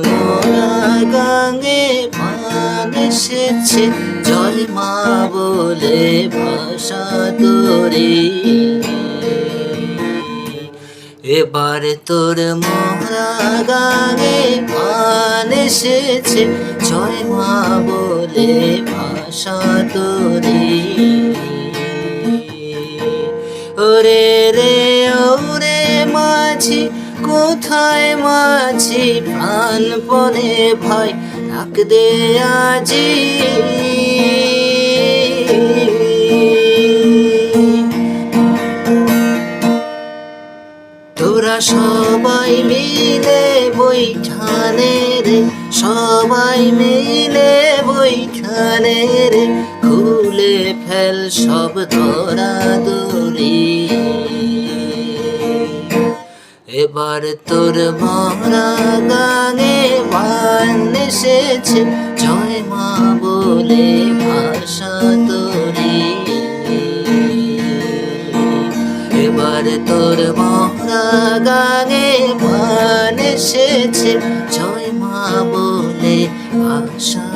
মোরা গাঙে প্রাণ এসেছে, জয় মা বলে ভাষা তোরে। এবার তোর মোরা গাঙে প্রাণ এসেছে, জয় মা বলে ভাষা তোরে। ওরে রে ওরে মাঝি, কোথায় মাঝি প্রাণপণে ভাই ডাক দে আজি। তোরা সবাই মিলে বৈঠানে রে, সবাই মিলে বৈঠানে রে, খুলে ফেল সব ধরা দড়ি। এবার তোর মোরা গাঙে প্রাণ এসেছে, জয় মা বলে ভাষা তোরে। এবার তোর মোরা গাঙে প্রাণ এসেছে, জয় মা বলে ভাষা